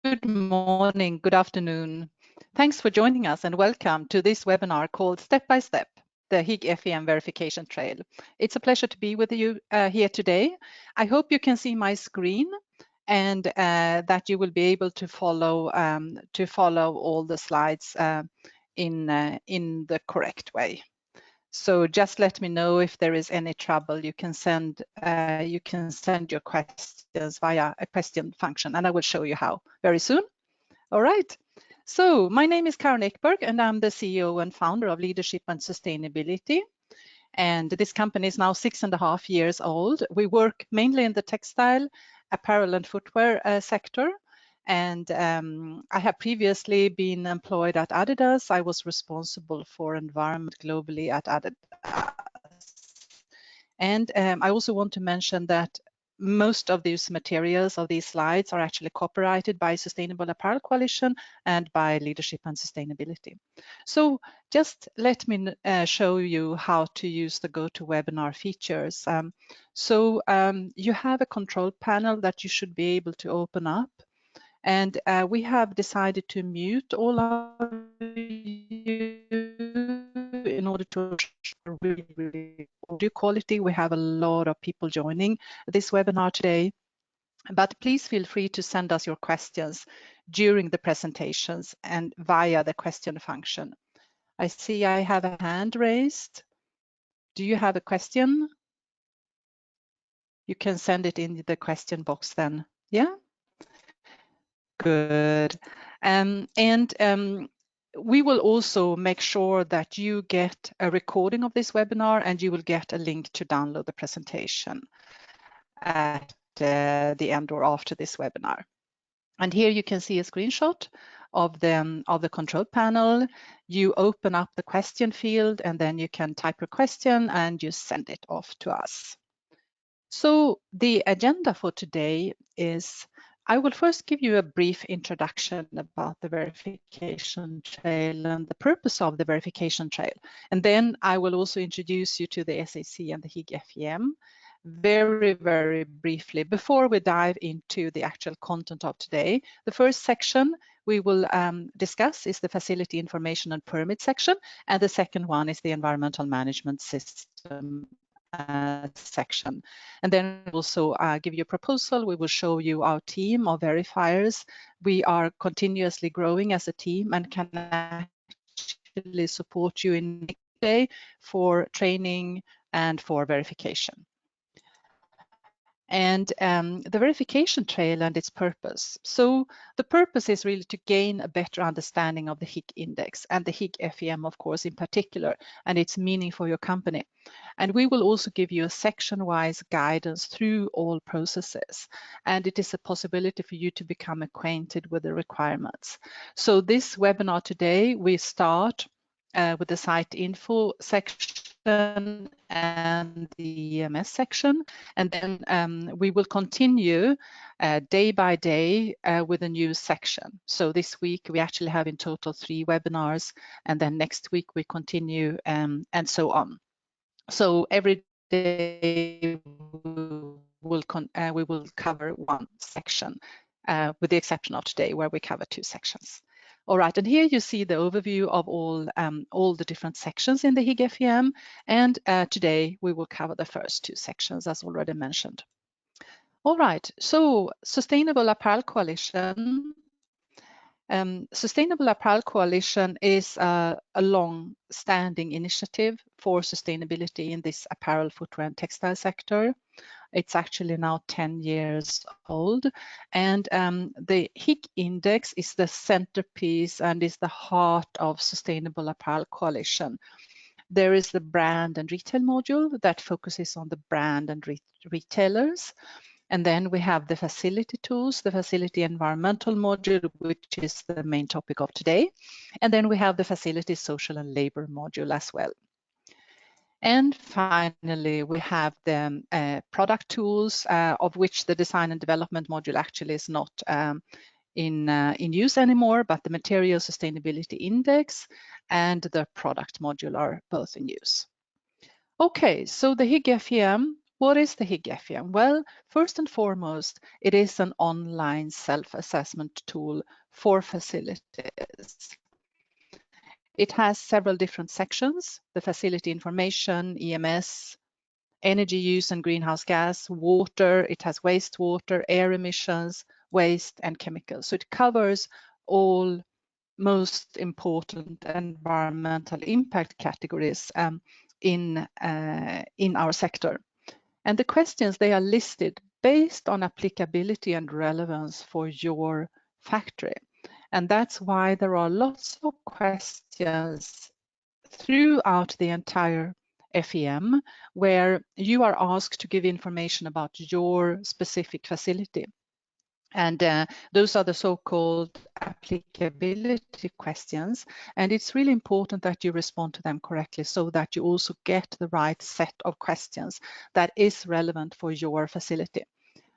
Good morning, good afternoon. Thanks for joining us and welcome to this webinar called Step by Step, the Higg FEM Verification Trail. It's a pleasure to be with you here today. I hope you can see my screen and that you will be able to follow all the slides in the correct way. So just let me know if there is any trouble. You can send your questions via a question function, and I will show you how very soon. All right. So my name is Karin Ekberg, and I'm the CEO and founder of Leadership and Sustainability. And this company is now 6.5 years old. We work mainly in the textile, apparel, and footwear sector. And I have previously been employed at Adidas. I was responsible for environment globally at Adidas. And I also want to mention that most of these materials of these slides are actually copyrighted by Sustainable Apparel Coalition and by Leadership and Sustainability. So just let me show you how to use the GoToWebinar features. You have a control panel that you should be able to open up. And we have decided to mute all of you in order to ensure really audio quality. We have a lot of people joining this webinar today, but please feel free to send us your questions during the presentations and via the question function. I see I have a hand raised. Do you have a question? You can send it in the question box then. Yeah? Good. We will also make sure that you get a recording of this webinar and you will get a link to download the presentation at the end or after this webinar. And here you can see a screenshot of the control panel. You open up the question field and then you can type your question and you send it off to us. So the agenda for today is I will first give you a brief introduction about the verification trail and the purpose of the verification trail. And then I will also introduce you to the SAC and the Higg FEM very, very briefly before we dive into the actual content of today. The first section we will discuss is the facility information and permit section, and the second one is the environmental management system section. And then also give you a proposal. We will show you our team of verifiers. We are continuously growing as a team and can actually support you in next day for training and for verification. And the verification trail and its purpose. So the purpose is really to gain a better understanding of the Higg index and the Higg FEM, of course, in particular, and its meaning for your company. And we will also give you a section-wise guidance through all processes. And it is a possibility for you to become acquainted with the requirements. So this webinar today, we start with the site info section and the EMS section, and then we will continue day by day with a new section. So this week we actually have in total 3 webinars, and then next week we continue and so on. So every day we will cover 1 section, with the exception of today where we cover 2 sections. All right, and here you see the overview of all the different sections in the Higg FEM, and today we will cover the first 2 sections as already mentioned. All right, so Sustainable Apparel Coalition. Sustainable Apparel Coalition is a long-standing initiative for sustainability in this apparel, footwear, and textile sector. It's actually now 10 years old, and the Higg index is the centerpiece and is the heart of Sustainable Apparel Coalition. There is the brand and retail module that focuses on the brand and retailers. And then we have the facility tools, the facility environmental module, which is the main topic of today. And then we have the facility social and labor module as well. And finally, we have the product tools, of which the design and development module actually is not in use anymore, but the material sustainability index and the product module are both in use. Okay, so the Higg FEM What is the Higg FEM? Well, first and foremost, it is an online self-assessment tool for facilities. It has several different sections: the facility information, EMS, energy use and greenhouse gas, water, it has wastewater, air emissions, waste and chemicals. So it covers all most important environmental impact categories in our sector. And the questions, they are listed based on applicability and relevance for your factory. And that's why there are lots of questions throughout the entire FEM where you are asked to give information about your specific facility. And those are the so-called applicability questions. And it's really important that you respond to them correctly so that you also get the right set of questions that is relevant for your facility.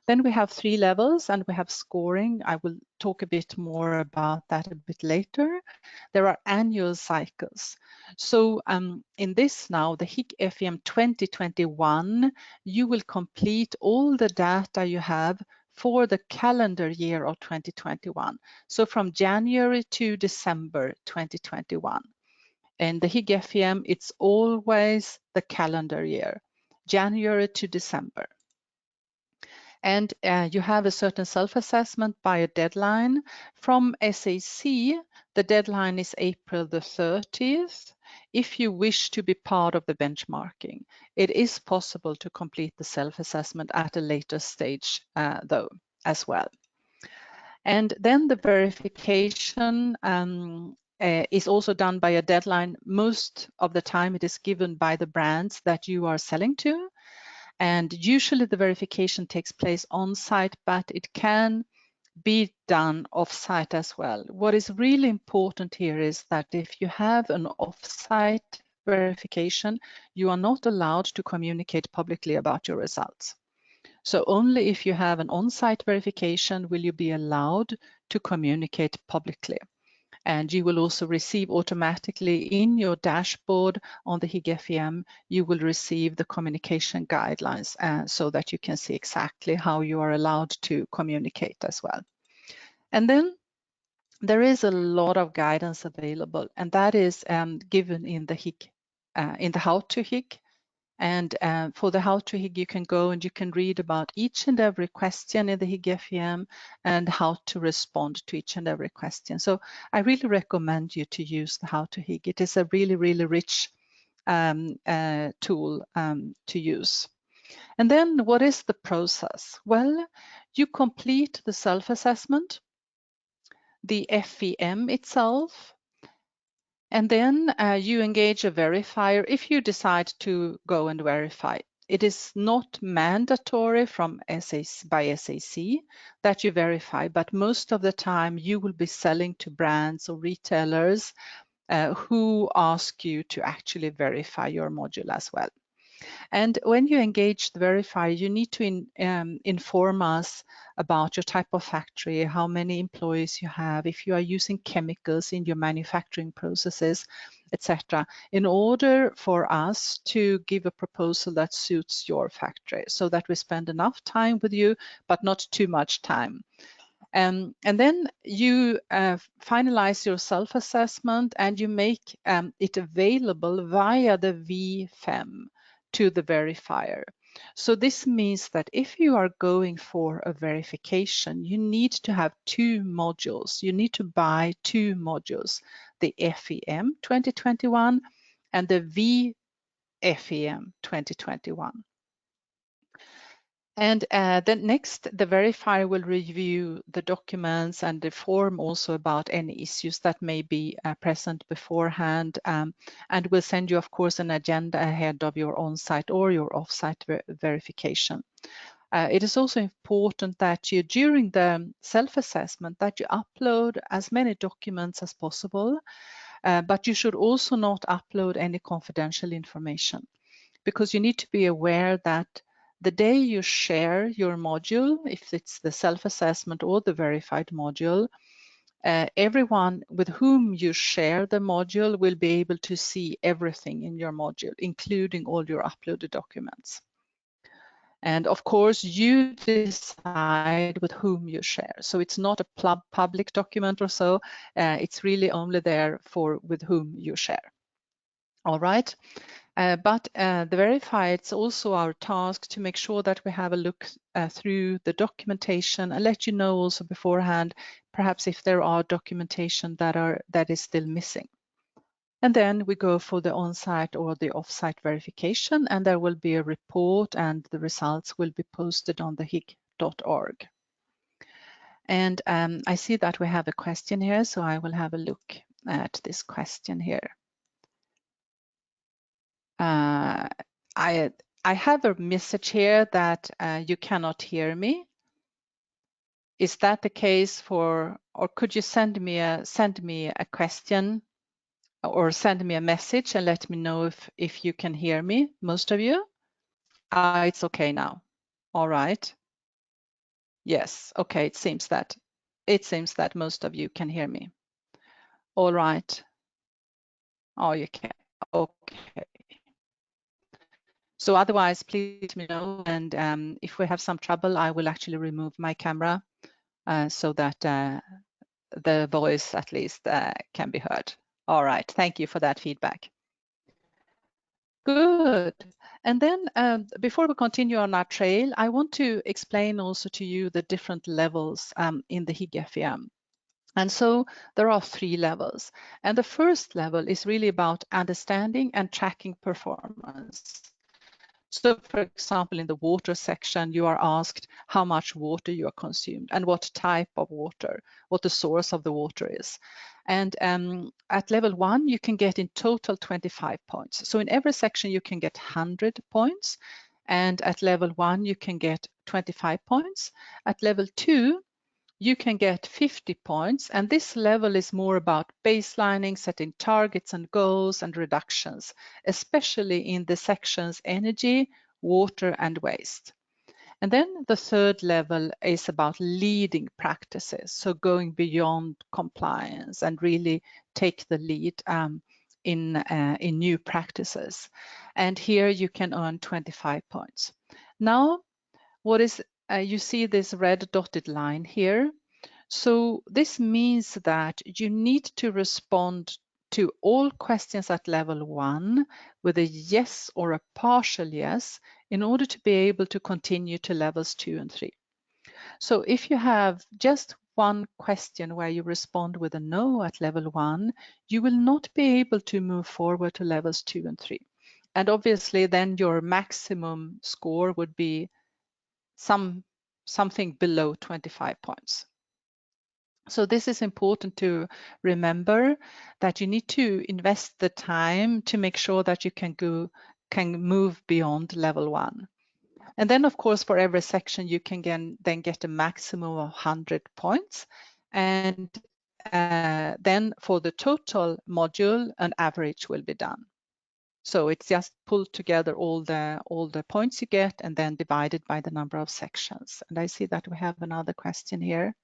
Then we have 3 levels and we have scoring. I will talk a bit more about that a bit later. There are annual cycles. So in this now, the Higg FEM 2021, you will complete all the data you have for the calendar year of 2021. So from January to December 2021. And the Higg FEM, it's always the calendar year, January to December. And you have a certain self-assessment by a deadline. From SAC, the deadline is April the 30th. If you wish to be part of the benchmarking, it is possible to complete the self-assessment at a later stage though, as well. And then the verification is also done by a deadline. Most of the time it is given by the brands that you are selling to. And usually the verification takes place on site, but it can be done off site as well. What is really important here is that if you have an off-site verification, you are not allowed to communicate publicly about your results. So only if you have an on-site verification will you be allowed to communicate publicly. And you will also receive automatically in your dashboard on the Higg FEM, you will receive the communication guidelines so that you can see exactly how you are allowed to communicate as well. And then there is a lot of guidance available, and that is given in the Higg, in the How to Higg. And for the How to Higg, you can go and you can read about each and every question in the Higg FEM and how to respond to each and every question. So I really recommend you to use the How to Higg. It is a really, really rich tool to use. And then what is the process? Well, you complete the self-assessment, the FEM itself, and then you engage a verifier if you decide to go and verify. It is not mandatory by SAC that you verify, but most of the time you will be selling to brands or retailers who ask you to actually verify your module as well. And when you engage the verifier, you need to inform us about your type of factory, how many employees you have, if you are using chemicals in your manufacturing processes, etc., in order for us to give a proposal that suits your factory so that we spend enough time with you, but not too much time. And then you finalize your self-assessment and you make it available via the VFEM to the verifier. So this means that if you are going for a verification, you need to have 2 modules. You need to buy 2 modules, the FEM 2021 and the VFEM 2021. And then next, the verifier will review the documents and inform also about any issues that may be present beforehand, and will send you, of course, an agenda ahead of your on-site or your off-site verification. It is also important that you, during the self-assessment, that you upload as many documents as possible, but you should also not upload any confidential information, because you need to be aware that the day you share your module, if it's the self-assessment or the verified module, everyone with whom you share the module will be able to see everything in your module, including all your uploaded documents. And of course, you decide with whom you share. So it's not a public document or so. It's really only there for with whom you share. All right. But the verify, it's also our task to make sure that we have a look through the documentation and let you know also beforehand, perhaps if there are documentation that is still missing. And then we go for the on-site or the off-site verification, and there will be a report and the results will be posted on the higg.org. And I see that we have a question here, so I will have a look at this question here. I have a message here that you cannot hear me. Is that the case for, or could you send me a question or send me a message and let me know if you can hear me, most of you? It's okay now. All right. Yes. Okay. It seems that most of you can hear me. All right. Oh, you can. Okay. So otherwise, please let me know. And if we have some trouble, I will actually remove my camera so that the voice at least can be heard. All right. Thank you for that feedback. Good. And then before we continue on our trail, I want to explain also to you the different levels in the Higg FEM. And so there are 3 levels. And the first level is really about understanding and tracking performance. So for example, in the water section, you are asked how much water you are consumed and what type of water, what the source of the water is. And at level 1, you can get in total 25 points. So in every section, you can get 100 points. And at level 1, you can get 25 points. At level 2, you can get 50 points, and this level is more about baselining, setting targets and goals and reductions, especially in the sections energy, water and waste. And then the third level is about leading practices, so going beyond compliance and really take the lead in new practices. And here you can earn 25 points. Now, what is you see this red dotted line here. So this means that you need to respond to all questions at level 1 with a yes or a partial yes in order to be able to continue to levels 2 and 3. So if you have just one question where you respond with a no at level 1, you will not be able to move forward to levels 2 and 3. And obviously then your maximum score would be something below 25 points. So this is important to remember, that you need to invest the time to make sure that you can move beyond level 1. And then of course for every section you can then get a maximum of 100 points. And then for the total module, an average will be done. So it's just pulled together all the points you get and then divided by the number of sections. And I see that we have another question here.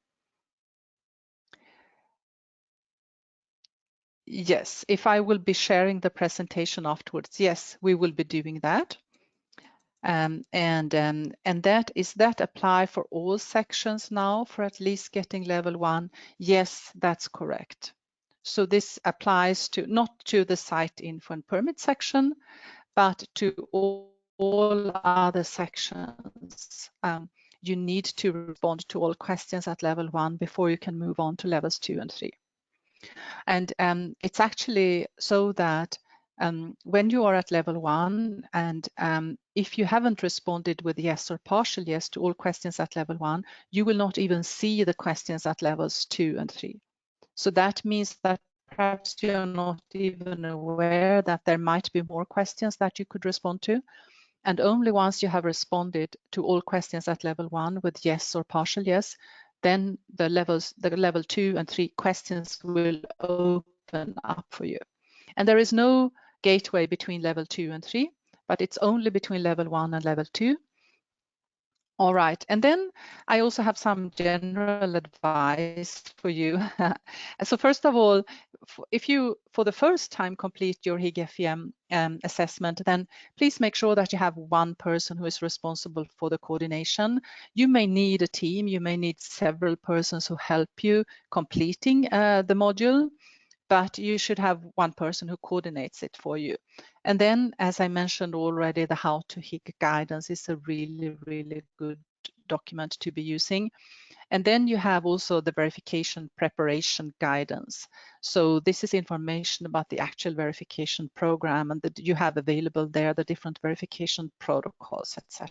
Yes, if I will be sharing the presentation afterwards, yes, we will be doing that. And that apply for all sections now for at least getting level 1? Yes, that's correct. So this applies to not to the site info and permit section, but to all other sections. You need to respond to all questions at level 1 before you can move on to levels 2 and 3. And it's actually so that when you are at level 1 and if you haven't responded with yes or partial yes to all questions at level 1, you will not even see the questions at levels 2 and 3. So that means that perhaps you're not even aware that there might be more questions that you could respond to. And only once you have responded to all questions at level 1 with yes or partial yes, then the level 2 and 3 questions will open up for you. And there is no gateway between level 2 and 3, but it's only between level 1 and level 2. All right, and then I also have some general advice for you. So first of all, if you for the first time complete your Higg FEM assessment, then please make sure that you have one person who is responsible for the coordination. You may need a team, you may need several persons who help you completing the module, but you should have one person who coordinates it for you. And then, as I mentioned already, the How to Higg guidance is a really, really good document to be using. And then you have also the verification preparation guidance. So this is information about the actual verification program, and that you have available there the different verification protocols, etc.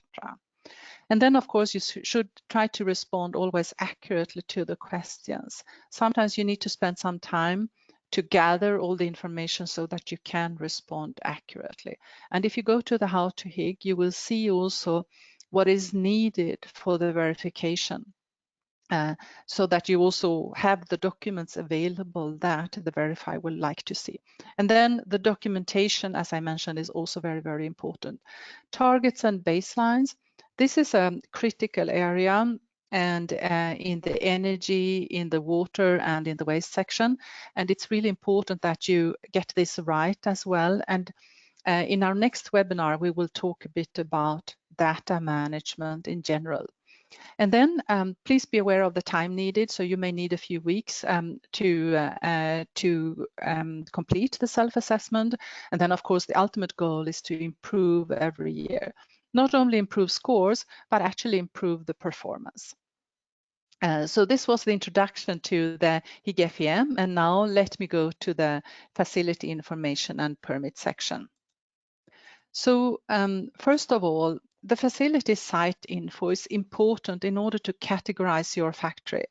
And then, of course, you should try to respond always accurately to the questions. Sometimes you need to spend some time to gather all the information so that you can respond accurately. And if you go to the How to Higg, you will see also what is needed for the verification. So that you also have the documents available that the verifier will like to see. And then the documentation, as I mentioned, is also very, very important. Targets and baselines. This is a critical area, and in the energy, in the water, and in the waste section. And it's really important that you get this right as well. And in our next webinar, we will talk a bit about data management in general. And then please be aware of the time needed. So you may need a few weeks to complete the self-assessment. And then, of course, the ultimate goal is to improve every year. Not only improve scores, but actually improve the performance. So this was the introduction to the Higg FEM, and now let me go to the facility information and permit section. So first of all, the facility site info is important in order to categorize your factory.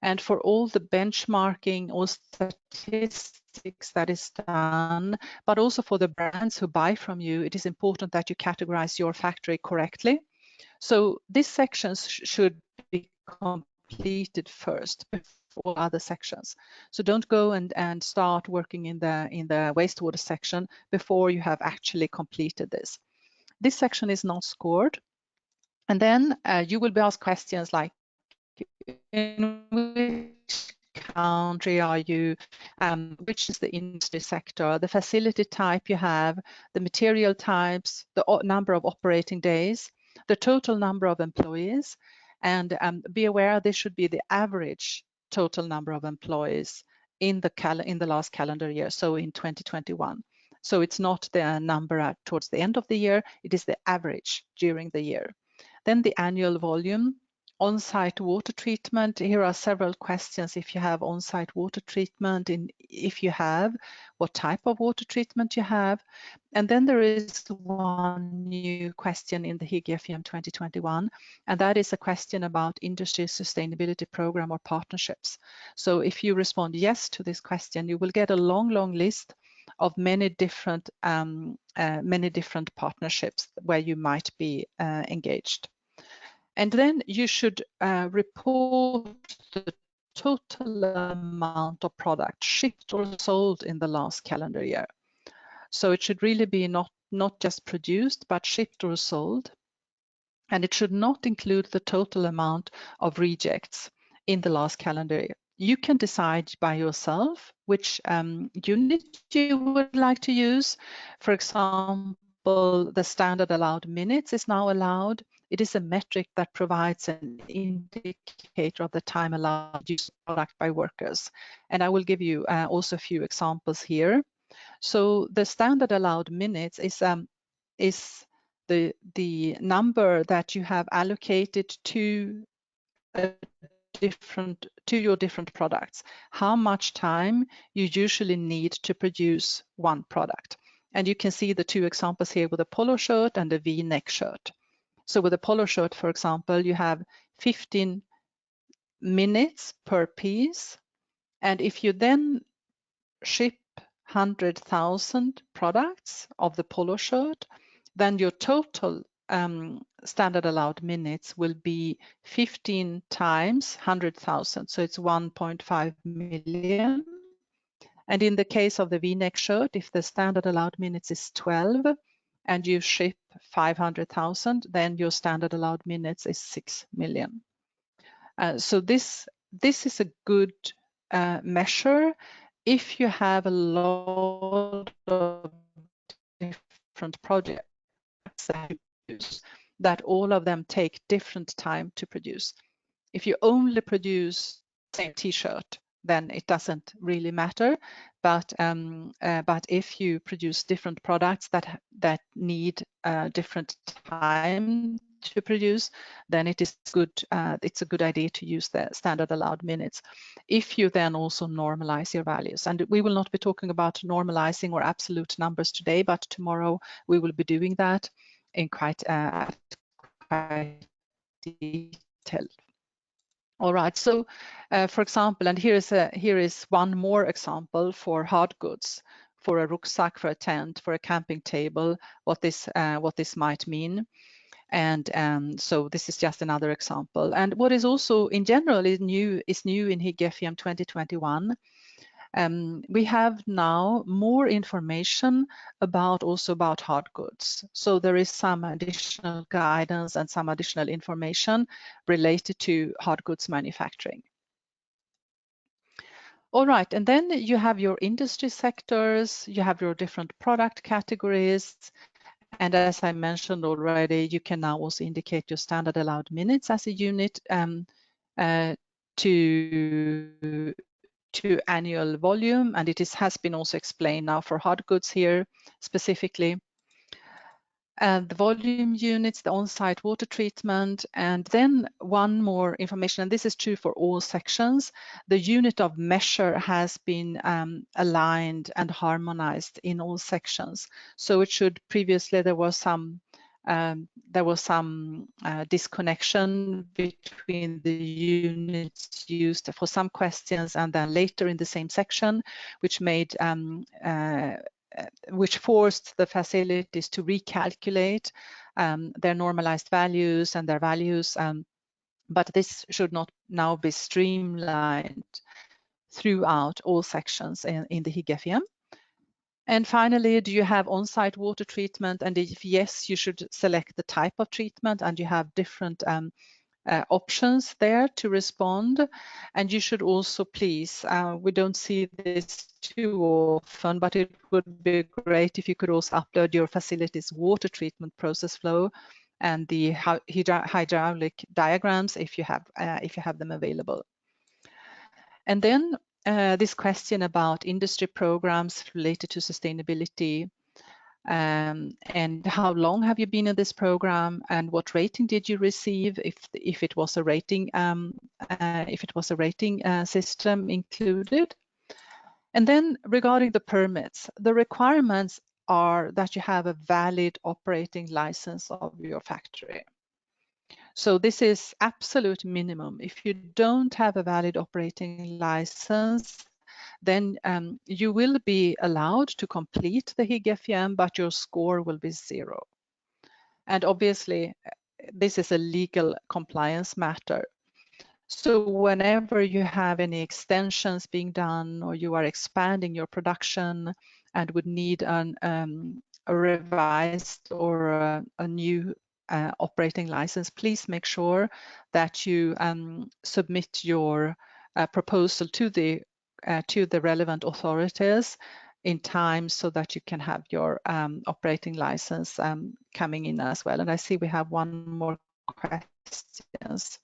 And for all the benchmarking or statistics that is done, but also for the brands who buy from you, it is important that you categorize your factory correctly. So these sections should be completed first before other sections. So don't go and start working in the wastewater section before you have actually completed this. This section is not scored. And then you will be asked questions like, in which country are you, which is the industry sector, the facility type you have, the material types, the number of operating days, the total number of employees, and be aware this should be the average total number of employees in the last calendar year, so in 2021. So it's not the number towards the end of the year, it is the average during the year. Then the annual volume, on-site water treatment. Here are several questions if you have on-site water treatment, if you have, what type of water treatment you have. And then there is one new question in the Higg FEM 2021, and that is a question about industry sustainability program or partnerships. So if you respond yes to this question, you will get a long, long list of many different partnerships where you might be engaged. And then you should report the total amount of product shipped or sold in the last calendar year. So it should really be not just produced, but shipped or sold. And it should not include the total amount of rejects in the last calendar year. You can decide by yourself which unit you would like to use. For example, the standard allowed minutes is now allowed. It is a metric that provides an indicator of the time allowed to use product by workers. And I will give you also a few examples here. So the standard allowed minutes is the number that you have allocated to your different products, how much time you usually need to produce one product. And you can see the two examples here with a polo shirt and a V-neck shirt. So with a polo shirt, for example, you have 15 minutes per piece. And if you then ship 100,000 products of the polo shirt, then your total standard allowed minutes will be 15 times 100,000. So it's 1.5 million. And in the case of the V-neck shirt, if the standard allowed minutes is 12 and you ship 500,000, then your standard allowed minutes is 6 million. So this is a good measure if you have a lot of different projects that all of them take different time to produce. If you only produce the same t-shirt, then it doesn't really matter. But if you produce different products that need different time to produce, then it is good. It's a good idea to use the standard allowed minutes. If you then also normalize your values, and we will not be talking about normalizing or absolute numbers today, but tomorrow we will be doing that in quite detail. All right, so for example, and here is one more example for hard goods, for a rucksack, for a tent, for a camping table, what this might mean. And so this is just another example. And what is also in general is new in Higg FEM 2021. We have now more information also about hard goods. So there is some additional guidance and some additional information related to hard goods manufacturing. All right, and then you have your industry sectors, you have your different product categories, and as I mentioned already, you can now also indicate your standard allowed minutes as a unit to annual volume, and it has been also explained now for hard goods here specifically. And the volume units, the on-site water treatment, and then one more information, and this is true for all sections. The unit of measure has been aligned and harmonized in all sections. So it should previously there was some disconnection between the units used for some questions and then later in the same section, which made which forced the facilities to recalculate their normalized values and their values. But this should not now be streamlined throughout all sections in the Higg FEM. And finally, do you have on-site water treatment? And if yes, you should select the type of treatment, and you have different options there to respond. And you should also please, we don't see this too often, but it would be great if you could also upload your facility's water treatment process flow and the hydraulic diagrams if you have them available. And then this question about industry programs related to sustainability. And how long have you been in this program, and what rating did you receive if it was a rating system included? And then regarding the permits, the requirements are that you have a valid operating license of your factory. So this is absolute minimum. If you don't have a valid operating license, then you will be allowed to complete the Higg FEM, but your score will be 0. And obviously, this is a legal compliance matter. So whenever you have any extensions being done, or you are expanding your production and would need a revised or a new operating license, please make sure that you submit your proposal to the relevant authorities in time so that you can have your operating license coming in as well. And I see we have one more questions.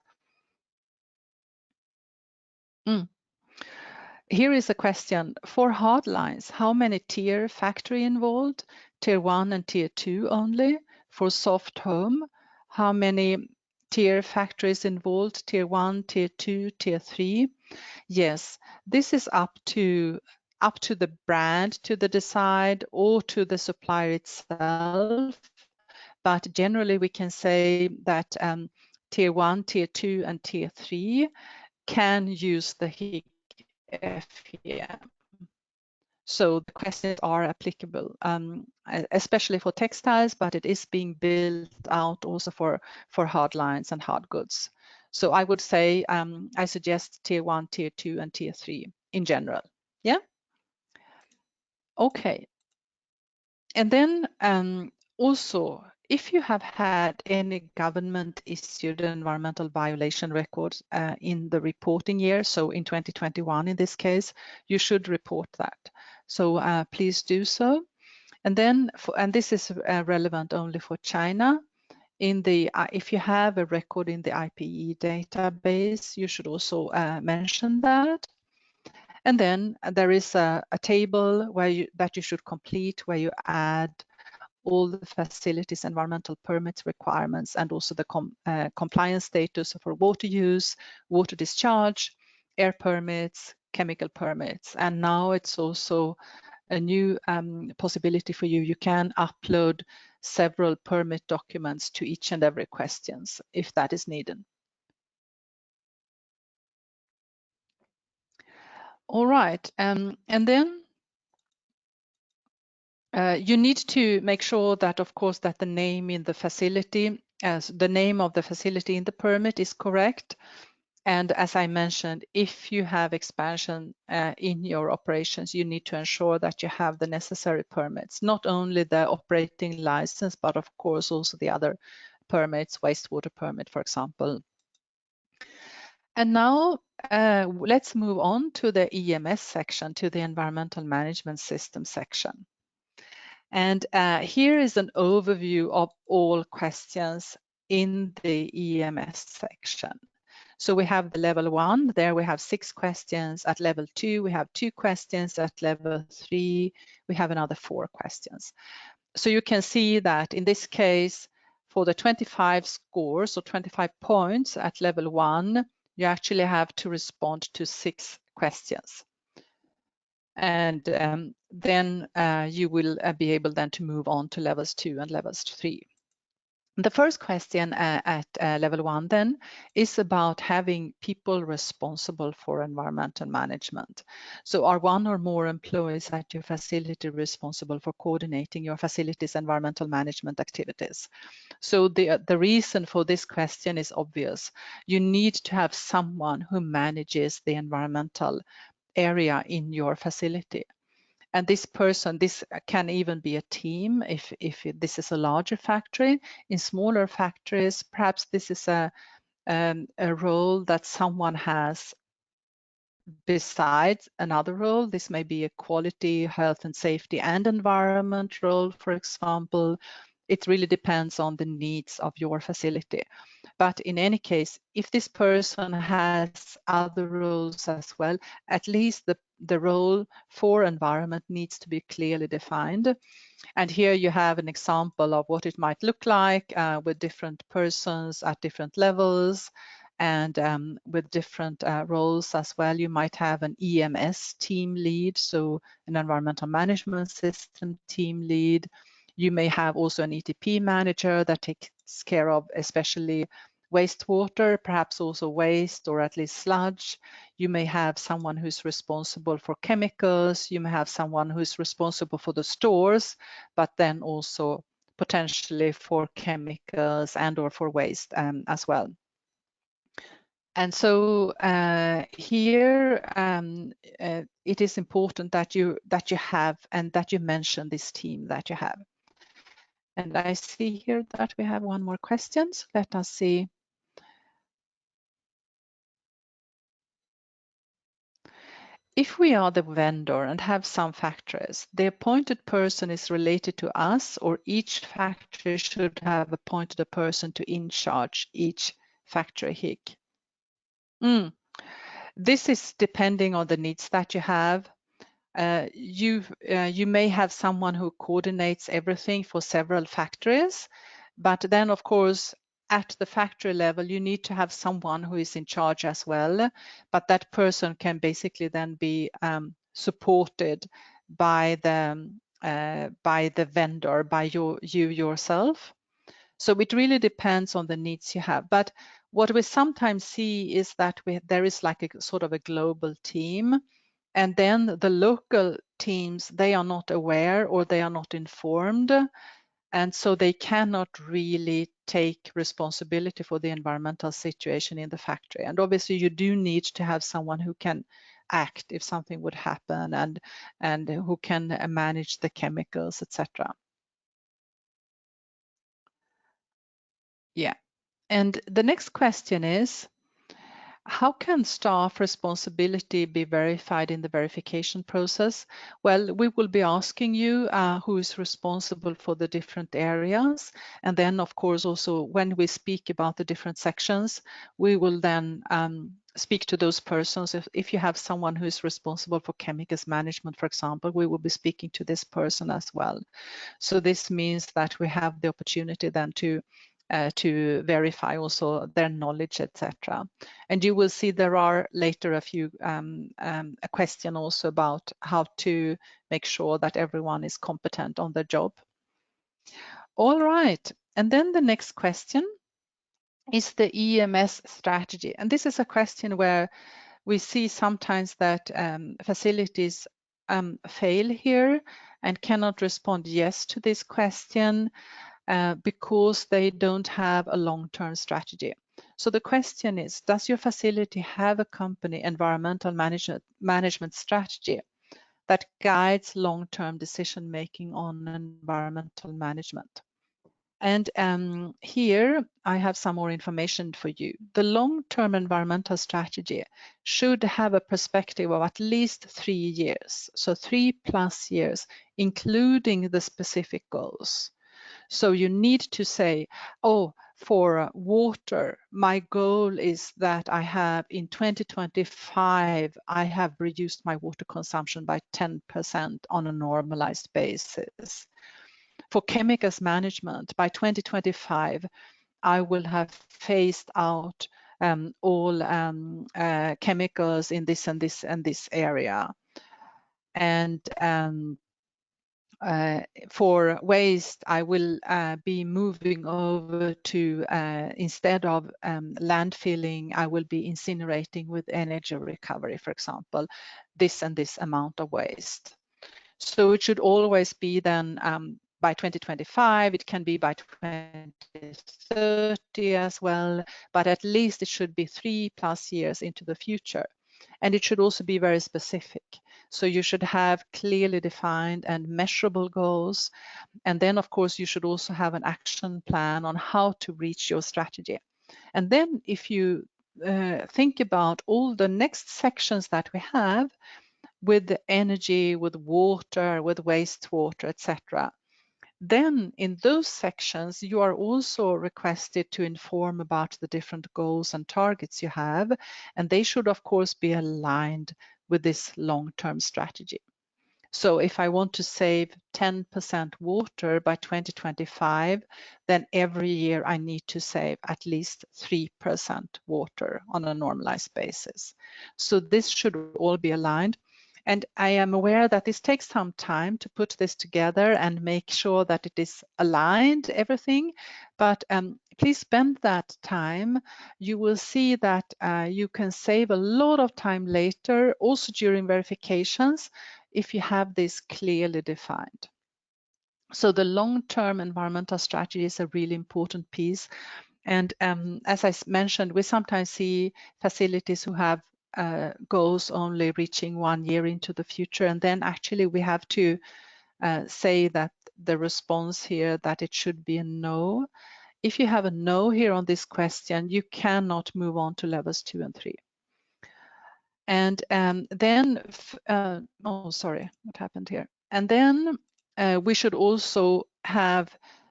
Here is a question. For hard lines, how many tier factory involved? Tier 1 and tier 2 only? For soft home, how many tier factories involved? Tier 1, tier 2, tier 3? Yes, this is up to the brand to decide, or to the supplier itself. But generally we can say that tier 1, tier 2, and tier 3 can use the Higg FEM. So the questions are applicable, especially for textiles, but it is being built out also for hard lines and hard goods. So I would say I suggest tier 1, tier 2, and tier 3 in general. Yeah. Okay. And then Also, if you have had any government-issued environmental violation records in the reporting year, so in 2021 in this case, you should report that. So please do so. And then, and this is relevant only for China. In the if you have a record in the IPE database, you should also mention that. And then there is a table that you should complete where you add all the facilities environmental permits requirements and also the compliance status for water use, water discharge, air permits, chemical permits. And now it's also a new possibility for you. You can upload several permit documents to each and every questions if that is needed. All right, and then you need to make sure that, of course, that the name in the facility, as the name of the facility in the permit is correct. And as I mentioned, if you have expansion in your operations, you need to ensure that you have the necessary permits, not only the operating license, but of course also the other permits, wastewater permit, for example. And now let's move on to the EMS section, to the Environmental Management System section. And here is an overview of all questions in the EMS section. So we have the level 1, there we have 6 questions. At level 2, we have 2 questions. At level 3, we have another 4 questions. So you can see that in this case, for the 25 scores or 25 points at level 1, you actually have to respond to 6 questions. And then you will be able then to move on to levels 2 and levels 3. The first question at level 1 then is about having people responsible for environmental management. So are one or more employees at your facility responsible for coordinating your facility's environmental management activities? So the reason for this question is obvious. You need to have someone who manages the environmental area in your facility. And this person, this can even be a team if this is a larger factory. In smaller factories, perhaps this is a role that someone has besides another role. This may be a quality, health and safety and environment role, for example. It really depends on the needs of your facility. But in any case, if this person has other roles as well, at least the role for environment needs to be clearly defined. And here you have an example of what it might look like with different persons at different levels and with different roles as well. You might have an EMS team lead, so an environmental management system team lead. You may have also an ETP manager that takes care of especially wastewater, perhaps also waste or at least sludge. You may have someone who's responsible for chemicals. You may have someone who's responsible for the stores, but then also potentially for chemicals and or for waste as well. And so here it is important that you have and that you mention this team that you have. And I see here that we have one more question. So let us see. If we are the vendor and have some factories, the appointed person is related to us, or each factory should have appointed a person to in charge each factory Higg. This is depending on the needs that you have. You may have someone who coordinates everything for several factories, but then of course at the factory level you need to have someone who is in charge as well, but that person can basically then be supported by the vendor, by you yourself. So it really depends on the needs you have. But what we sometimes see is that there is like a sort of a global team, and then the local teams, they are not aware or they are not informed, and so they cannot really take responsibility for the environmental situation in the factory. And obviously you do need to have someone who can act if something would happen and who can manage the chemicals, etc. Yeah. And the next question is, how can staff responsibility be verified in the verification process? Well, we will be asking you who is responsible for the different areas. And then, of course, also when we speak about the different sections, we will then speak to those persons. If you have someone who is responsible for chemicals management, for example, we will be speaking to this person as well. So this means that we have the opportunity then to verify also their knowledge, etc. And you will see there are later a question also about how to make sure that everyone is competent on their job. All right, and then the next question is the EMS strategy. And this is a question where we see sometimes that facilities fail here and cannot respond yes to this question because they don't have a long-term strategy. So the question is, does your facility have a company environmental management strategy that guides long-term decision-making on environmental management? And here I have some more information for you. The long-term environmental strategy should have a perspective of at least 3 years, so 3+ years, including the specific goals. So you need to say, oh, for water, my goal is that I have in 2025, I have reduced my water consumption by 10% on a normalized basis. For chemicals management, by 2025, I will have phased out all chemicals in this and this and this area. And for waste, I will be moving over to, instead of landfilling, I will be incinerating with energy recovery, for example, this and this amount of waste. So it should always be then by 2025, it can be by 2030 as well, but at least it should be 3+ years into the future. And it should also be very specific. So you should have clearly defined and measurable goals. And then, of course, you should also have an action plan on how to reach your strategy. And then if you think about all the next sections that we have, with the energy, with water, with wastewater, etc. Then in those sections, you are also requested to inform about the different goals and targets you have, and they should of course be aligned with this long-term strategy. So if I want to save 10% water by 2025, then every year I need to save at least 3% water on a normalized basis. So this should all be aligned. And I am aware that this takes some time to put this together and make sure that it is aligned, everything. But please spend that time. You will see that you can save a lot of time later, also during verifications, if you have this clearly defined. So the long-term environmental strategy is a really important piece. And as I mentioned, we sometimes see facilities who have goals only reaching 1 year into the future. And then actually we have to say that the response here, that it should be a no. If you have a no here on this question, you cannot move on to levels 2 and 3. And then, oh, sorry, what happened here? And then we should also have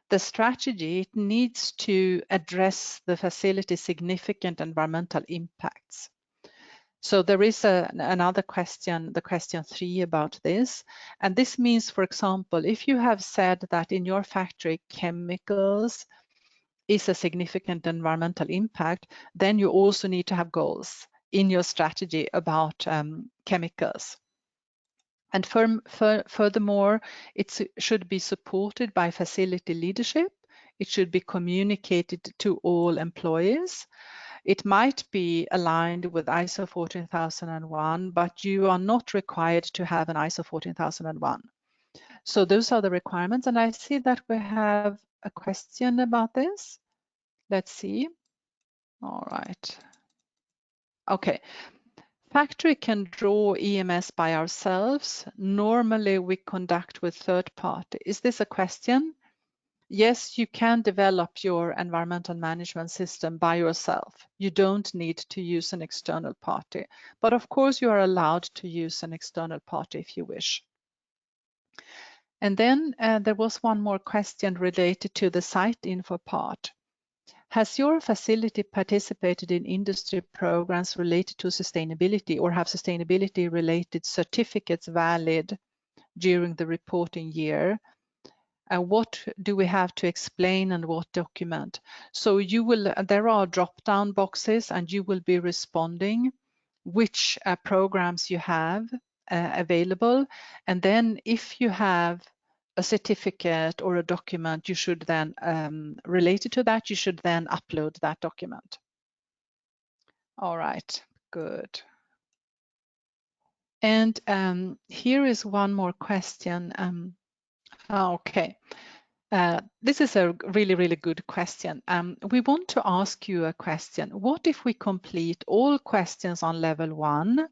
the strategy. It needs to address the facility's significant environmental impacts. So there is another question, the question 3 about this. And this means, for example, if you have said that in your factory chemicals is a significant environmental impact, then you also need to have goals in your strategy about chemicals. And furthermore, it should be supported by facility leadership. It should be communicated to all employees. It might be aligned with ISO 14001, but you are not required to have an ISO 14001. So those are the requirements. And I see that we have a question about this. Let's see. All right. Okay. Factory can draw EMS by ourselves. Normally we conduct with third party. Is this a question? yes, you can develop your environmental management system by yourself. You don't need to use an external party, but of course you are allowed to use an external party if you wish. And then there was one more question related to the site info part. Has your facility participated in industry programs related to sustainability, or have sustainability related certificates valid during the reporting year? What do we have to explain and what document? So you will, there are drop-down boxes and you will be responding which programs you have available. And then if you have a certificate or a document, you should then, related to that, you should then upload that document. All right, good. And here is one more question. Okay. This is a really, really good question. We want to ask you a question. What if we complete all questions on level 1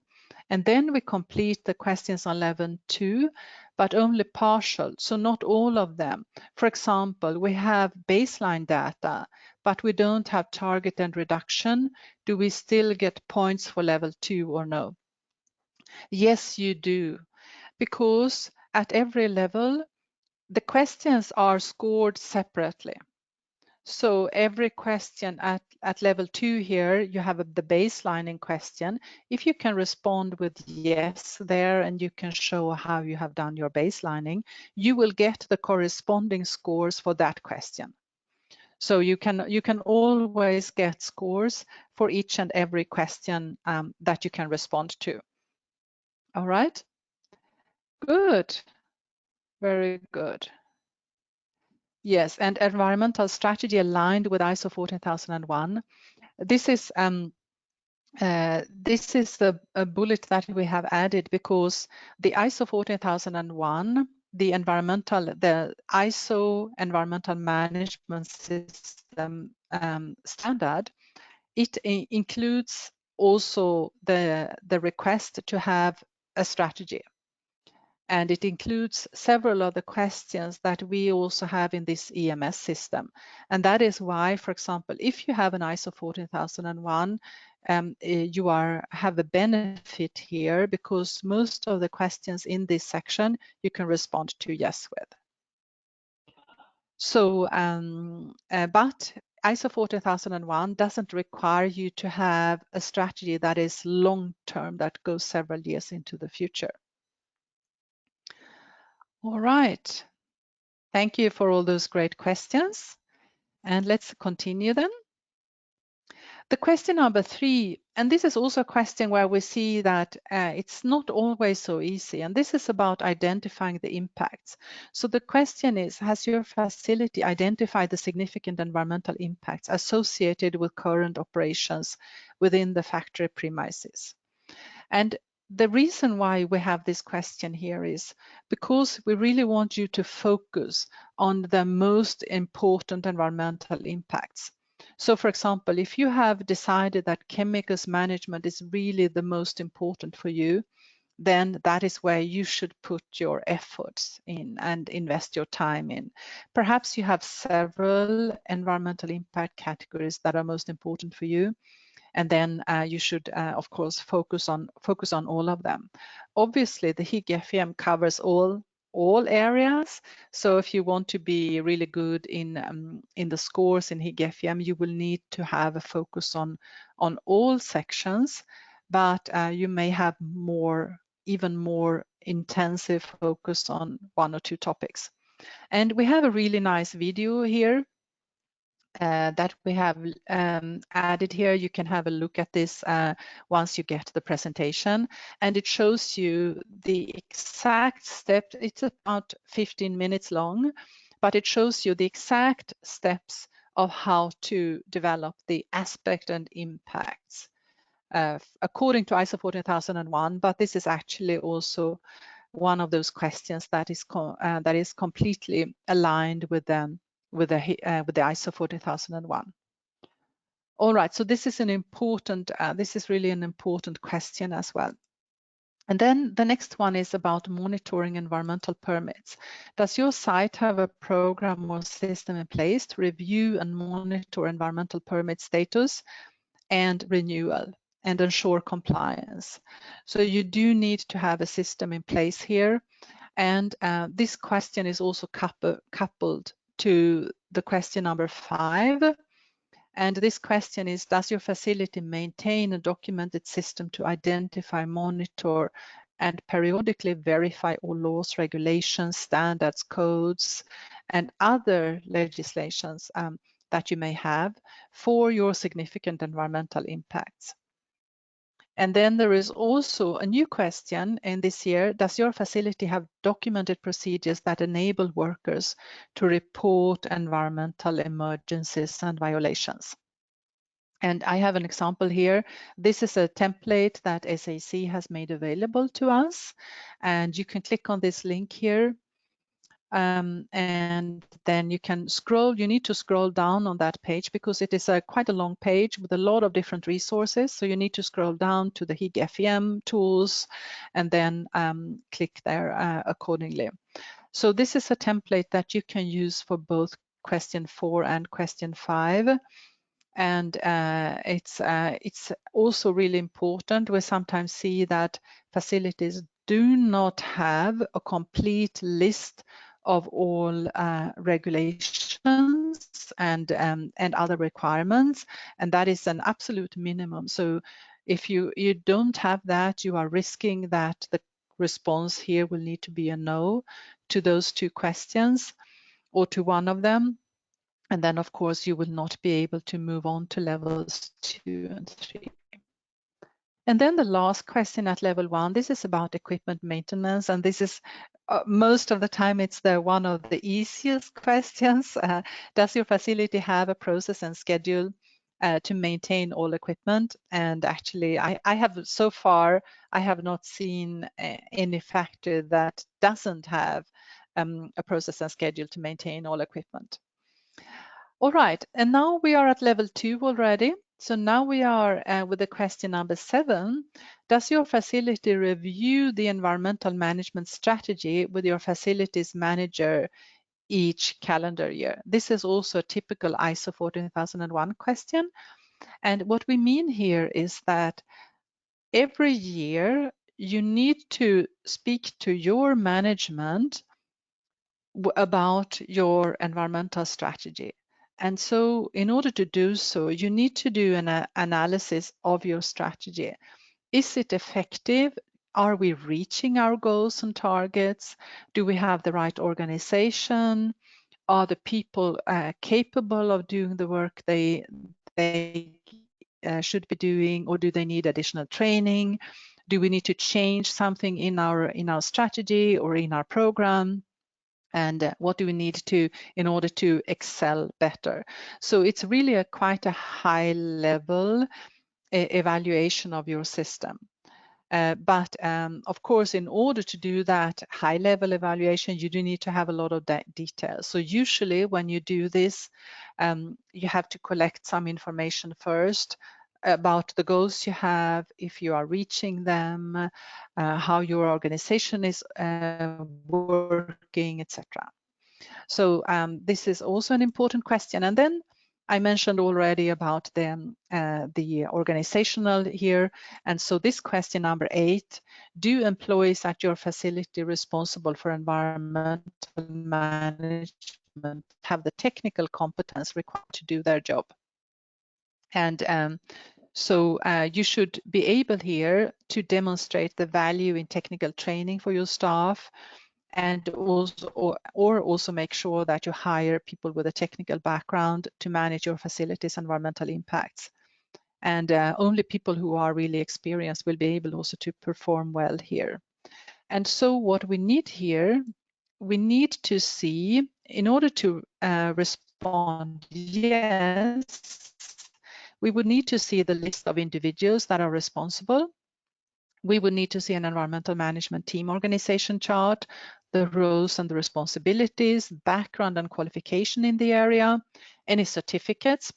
and then we complete the questions on level 2, but only partial, so not all of them? For example, we have baseline data, but we don't have target and reduction. Do we still get points for level 2 or no? Yes, you do, because at every level, the questions are scored separately. So every question at level 2 here, you have the baseline in question. If you can respond with yes there and you can show how you have done your baselining, you will get the corresponding scores for that question. So you can always get scores for each and every question that you can respond to. All right, good, very good. Yes, and environmental strategy aligned with ISO 14001. This is a bullet that we have added because the ISO 14001, the ISO environmental management system standard, it includes also the request to have a strategy. And it includes several of the questions that we also have in this EMS system. And that is why, for example, if you have an ISO 14001, you have a benefit here because most of the questions in this section you can respond to yes with. So, but ISO 14001 doesn't require you to have a strategy that is long-term, that goes several years into the future. All right. Thank you for all those great questions. And let's continue then. The question number 3, and this is also a question where we see that it's not always so easy, and this is about identifying the impacts. So the question is, has your facility identified the significant environmental impacts associated with current operations within the factory premises? And the reason why we have this question here is because we really want you to focus on the most important environmental impacts. So for example, if you have decided that chemicals management is really the most important for you, then that is where you should put your efforts in and invest your time in. Perhaps you have several environmental impact categories that are most important for you. And then you should, of course, focus on all of them. Obviously, the Higg FEM covers all areas. So if you want to be really good in the scores in Higg FEM, you will need to have a focus on all sections, but you may have even more intensive focus on 1 or 2 topics. And we have a really nice video here that we have added here. You can have a look at this once you get the presentation, and it shows you the exact step. It's about 15 minutes long, but it shows you the exact steps of how to develop the aspect and impacts according to ISO 14001, but this is actually also one of those questions that is completely aligned with them with the ISO 40001. All right, so this is an important, this is really an important question as well. And then the next one is about monitoring environmental permits. Does your site have a program or system in place to review and monitor environmental permit status and renewal and ensure compliance? So you do need to have a system in place here. And this question is also coupled to the question number 5. And this question is, does your facility maintain a documented system to identify, monitor, and periodically verify all laws, regulations, standards, codes, and other legislations that you may have for your significant environmental impacts? And then there is also a new question in this year. Does your facility have documented procedures that enable workers to report environmental emergencies and violations? And I have an example here. This is a template that SAC has made available to us. And you can click on this link here. And then you can scroll. You need to scroll down on that page because it is quite a long page with a lot of different resources. So you need to scroll down to the Higg FEM tools and then click there accordingly. So this is a template that you can use for both question 4 and question 5. And it's also really important. We sometimes see that facilities do not have a complete list of all regulations and other requirements, and that is an absolute minimum. So if you don't have that, you are risking that the response here will need to be a no to those 2 questions or to one of them. And then, of course, you will not be able to move on to levels 2 and 3. And then the last question at level 1, this is about equipment maintenance. And this is most of the time, it's one of the easiest questions. Does your facility have a process and schedule to maintain all equipment? And actually, I have so far, I have not seen any factory that doesn't have a process and schedule to maintain all equipment. All right, and now we are at level 2 already. So now we are with the question number 7. Does your facility review the environmental management strategy with your facilities manager each calendar year? This is also a typical ISO 14001 question. And what we mean here is that every year you need to speak to your management about your environmental strategy. And so in order to do so, you need to do an analysis of your strategy. Is it effective? Are we reaching our goals and targets? Do we have the right organization? Are the people capable of doing the work they should be doing, or do they need additional training? Do we need to change something in our strategy or in our program? And what do we need to in order to excel better? So it's really quite a high level evaluation of your system. But of course, in order to do that high level evaluation, you do need to have a lot of details. So usually when you do this, you have to collect some information first about the goals you have, if you are reaching them, how your organization is working, etc. So this is also an important question. And then I mentioned already about the organizational here. And so this question number 8, do employees at your facility responsible for environmental management have the technical competence required to do their job? And so you should be able here to demonstrate the value in technical training for your staff, and also make sure that you hire people with a technical background to manage your facilities' environmental impacts. And only people who are really experienced will be able also to perform well here. And so what we need here, we need to see, in order to respond yes, we would need to see the list of individuals that are responsible. We would need to see an environmental management team organization chart, the roles and the responsibilities, background and qualification in the area, any certificates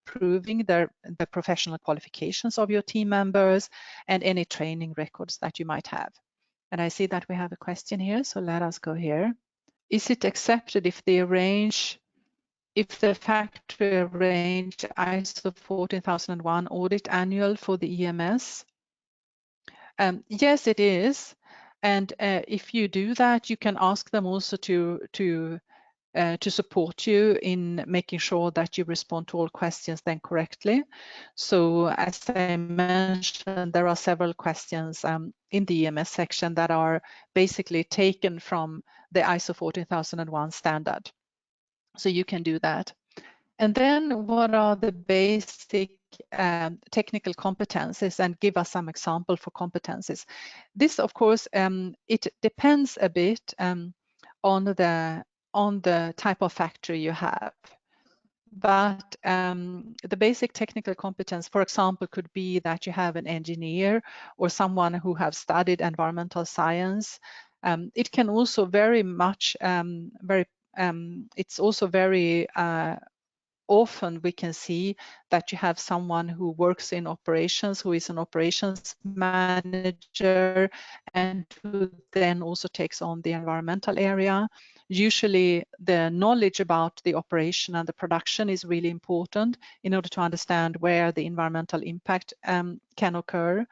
proving the professional qualifications of your team members and any training records that you might have. And I see that we have a question here, so let us go here. Is it accepted if the factory arrange ISO 14001 audit annual for the EMS? Yes, it is. And if you do that, you can ask them also to support you in making sure that you respond to all questions then correctly. So as I mentioned, there are several questions in the EMS section that are basically taken from the ISO 14001 standard. So you can do that. And then what are the basic technical competencies, and give us some example for competencies. This, of course, it depends a bit on the type of factory you have. But the basic technical competence, for example, could be that you have an engineer or someone who have studied environmental science. It can also very much, it's also very often we can see that you have someone who works in operations, who is an operations manager, and who then also takes on the environmental area. Usually the knowledge about the operation and the production is really important in order to understand where the environmental impact can occur.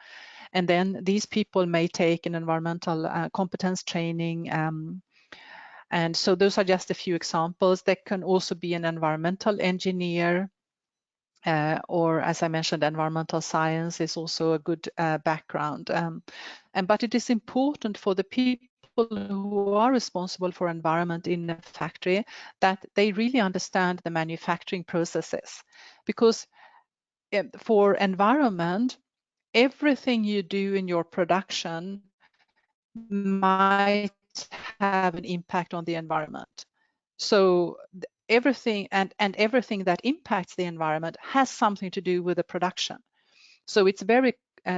And then these people may take an environmental competence training. And so those are just a few examples. There can also be an environmental engineer, or as I mentioned, environmental science is also a good background. But it is important for the people who are responsible for environment in a factory that they really understand the manufacturing processes. Because for environment, everything you do in your production might have an impact on the environment. So everything and everything that impacts the environment has something to do with the production. So it's very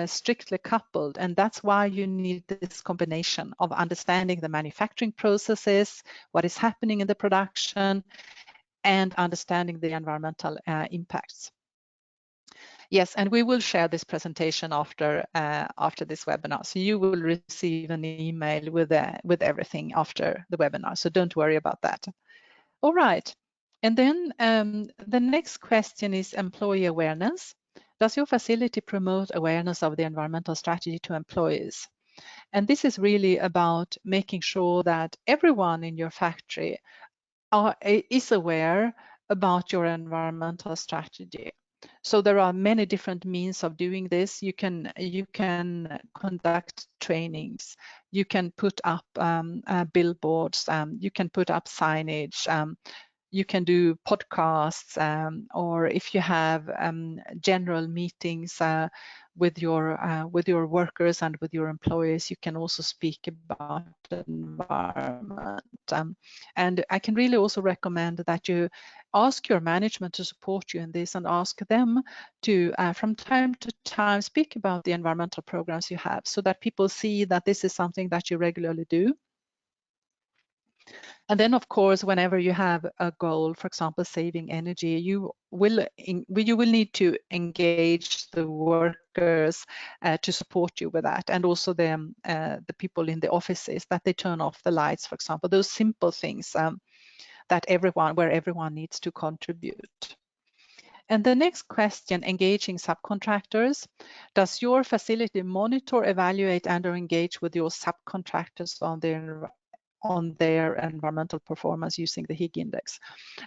strictly coupled, and that's why you need this combination of understanding the manufacturing processes, what is happening in the production, and understanding the environmental impacts. Yes, and we will share this presentation after this webinar. So you will receive an email with everything after the webinar. So don't worry about that. All right. And then the next question is employee awareness. Does your facility promote awareness of the environmental strategy to employees? And this is really about making sure that everyone in your factory is aware about your environmental strategy. So there are many different means of doing this. You can conduct trainings, you can put up billboards, you can put up signage, you can do podcasts, or if you have general meetings with your workers and with your employees, you can also speak about the environment. And I can really also recommend that you ask your management to support you in this, and ask them to, from time to time, speak about the environmental programs you have, so that people see that this is something that you regularly do. And then, of course, whenever you have a goal, for example, saving energy, you will need to engage the workers to support you with that, and also the people in the offices, that they turn off the lights, for example. Those simple things that where everyone needs to contribute. And the next question, engaging subcontractors. Does your facility monitor, evaluate, and/or engage with your subcontractors on their environmental performance using the Higg index?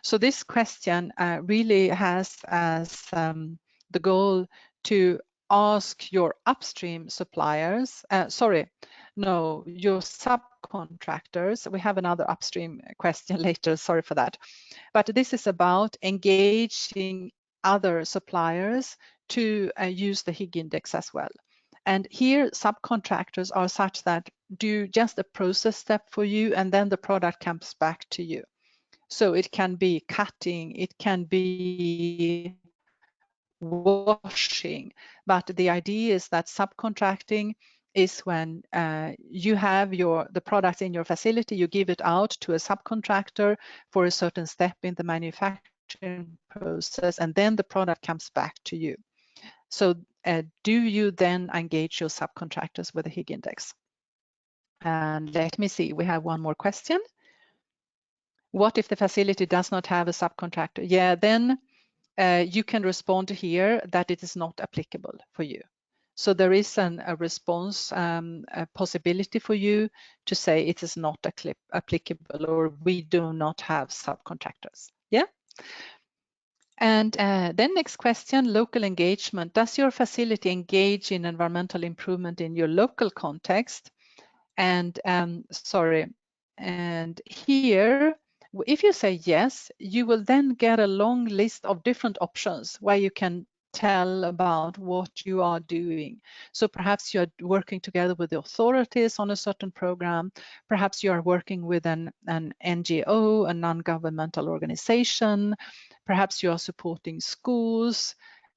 So this question really has as the goal to ask your upstream suppliers, your subcontractors. We have another upstream question later, sorry for that. But this is about engaging other suppliers to use the Higg index as well. And here, subcontractors are such that do just a process step for you, and then the product comes back to you. So it can be cutting, it can be washing, but the idea is that subcontracting is when you have the product in your facility, you give it out to a subcontractor for a certain step in the manufacturing manufacturing process, and then the product comes back to you. So do you then engage your subcontractors with a Higg index? And let me see, we have one more question. What if the facility does not have a subcontractor? Yeah, then you can respond here that it is not applicable for you. So there is a response, a possibility for you to say it is not applicable, or we do not have subcontractors. Yeah. And then next question, local engagement. Does your facility engage in environmental improvement in your local context? And sorry, and here, if you say yes, you will then get a long list of different options where you can tell about what you are doing. So perhaps you're working together with the authorities on a certain program. Perhaps you are working with an NGO, a non-governmental organization. Perhaps you are supporting schools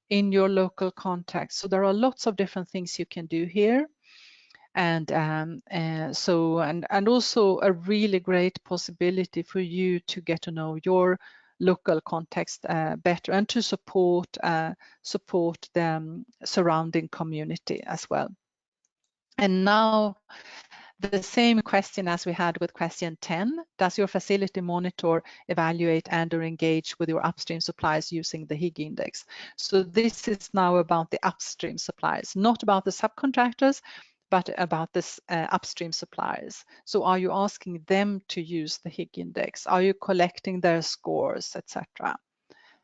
in your local context. So there are lots of different things you can do here. And also a really great possibility for you to get to know your local context better, and to support the surrounding community as well. And now the same question as we had with question 10, does your facility monitor, evaluate, and or engage with your upstream suppliers using the Higg index? So this is now about the upstream suppliers, not about the subcontractors, but about this upstream suppliers. So are you asking them to use the Higg index? Are you collecting their scores, etc.?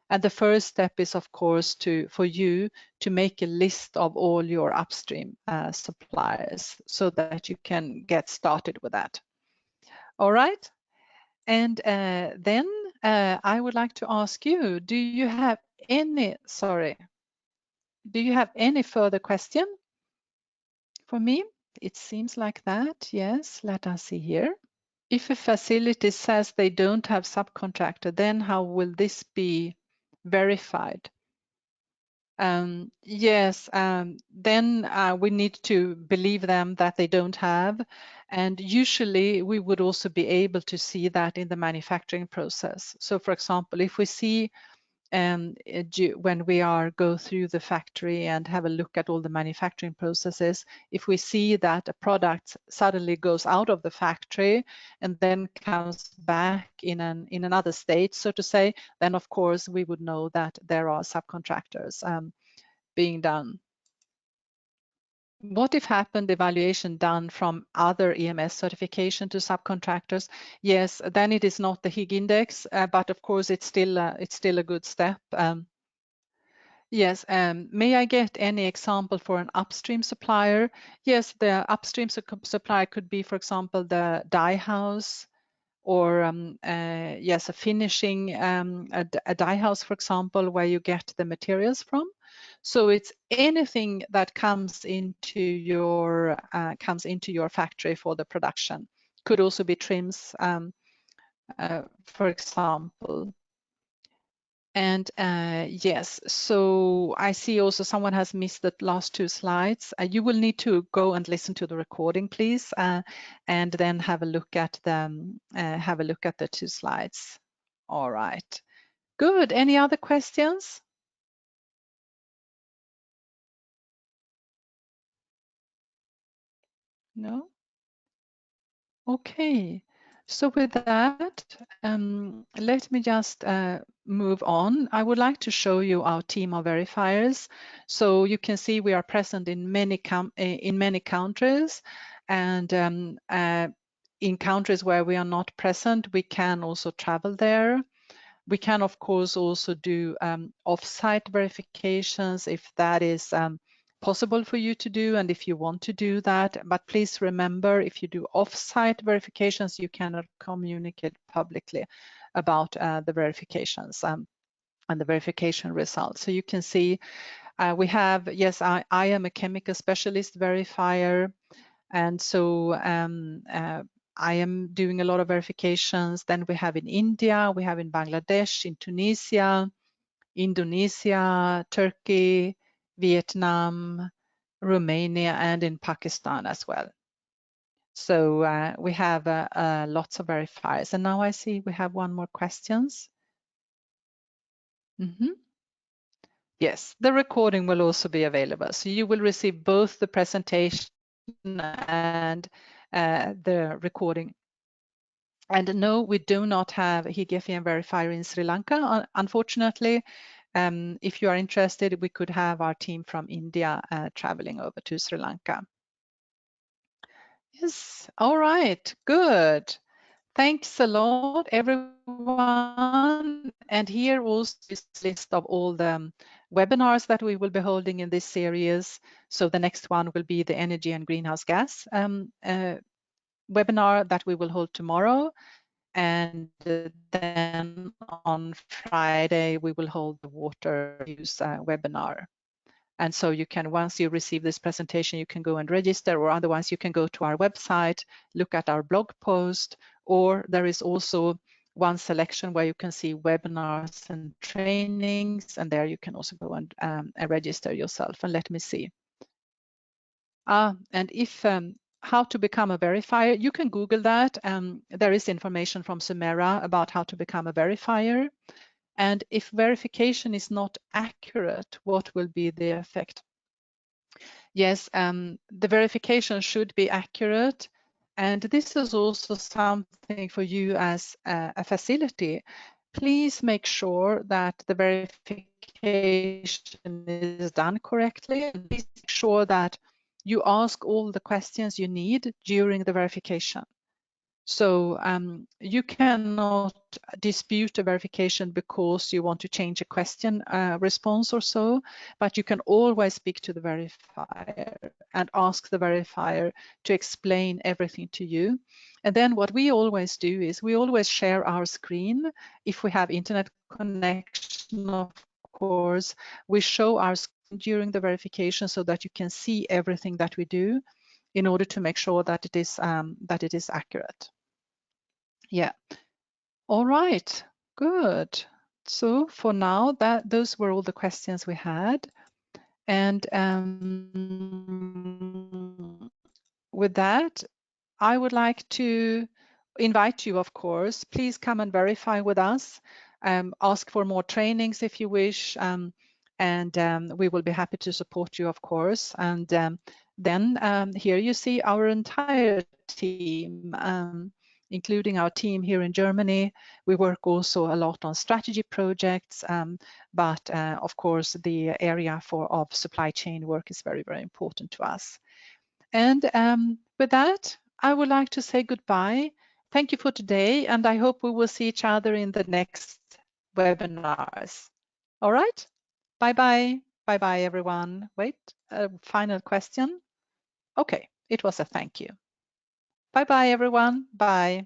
And the first step is, of course, for you to make a list of all your upstream suppliers so that you can get started with that. All right. And then I would like to ask you, do you have any further question for me? It seems like that. Yes, let us see here. If a facility says they don't have subcontractor, then how will this be verified? Yes, then we need to believe them that they don't have. And usually we would also be able to see that in the manufacturing process. So for example, if we see when we go through the factory and have a look at all the manufacturing processes, if we see that a product suddenly goes out of the factory and then comes back in another state, so to say, then of course we would know that there are subcontractors being done. What if happened evaluation done from other EMS certification to subcontractors? Yes, then it is not the Higg index, but of course it's still a good step. Yes, may I get any example for an upstream supplier? Yes, the upstream supplier could be, for example, the dye house, or yes, a finishing, a dye house, for example, where you get the materials from. So it's anything that comes into your factory for the production. Could also be trims, for example. And yes, so I see also someone has missed the last two slides. You will need to go and listen to the recording, please, and then have a look at the two slides. All right, good. Any other questions? No? Okay. So with that, let me just move on. I would like to show you our team of verifiers. So you can see we are present in many countries, and in countries where we are not present, we can also travel there. We can, of course, also do off-site verifications if that is possible for you to do, and if you want to do that. But please remember, if you do off-site verifications, you cannot communicate publicly about the verifications and the verification results. So you can see we have, yes, I am a chemical specialist verifier, and so I am doing a lot of verifications. Then we have in India, we have in Bangladesh, in Tunisia, Indonesia, Turkey, Vietnam, Romania, and in Pakistan as well. So we have lots of verifiers. And now I see we have one more questions. Yes, the recording will also be available. So you will receive both the presentation and the recording. And no, we do not have Higg FEM verifier in Sri Lanka, unfortunately. If you are interested, we could have our team from India traveling over to Sri Lanka. Yes, all right, good. Thanks a lot, everyone. And here also is a list of all the webinars that we will be holding in this series. So the next one will be the energy and greenhouse gas webinar that we will hold tomorrow. And then on Friday, we will hold the water use webinar. And so you can, once you receive this presentation, you can go and register, or otherwise you can go to our website, look at our blog post, or there is also one selection where you can see webinars and trainings, and there you can also go and register yourself. And let me see. And if how to become a verifier, you can Google that. There is information from Sumera about how to become a verifier. And if verification is not accurate, what will be the effect? Yes, the verification should be accurate. And this is also something for you as a facility. Please make sure that the verification is done correctly. And please make sure that you ask all the questions you need during the verification. So you cannot dispute a verification because you want to change a question response or so, but you can always speak to the verifier and ask the verifier to explain everything to you. And then what we always do is we always share our screen. If we have internet connection, of course, we show our screen during the verification so that you can see everything that we do in order to make sure that it is accurate. Yeah. All right. Good. So for now, those were all the questions we had. And with that, I would like to invite you, of course, please come and verify with us. Ask for more trainings if you wish. And we will be happy to support you, of course. And then here you see our entire team, including our team here in Germany. We work also a lot on strategy projects, but of course, the area of supply chain work is very, very important to us. And with that, I would like to say goodbye. Thank you for today, and I hope we will see each other in the next webinars. All right? Bye-bye. Bye-bye, everyone. Wait, a final question. Okay, it was a thank you. Bye-bye, everyone. Bye.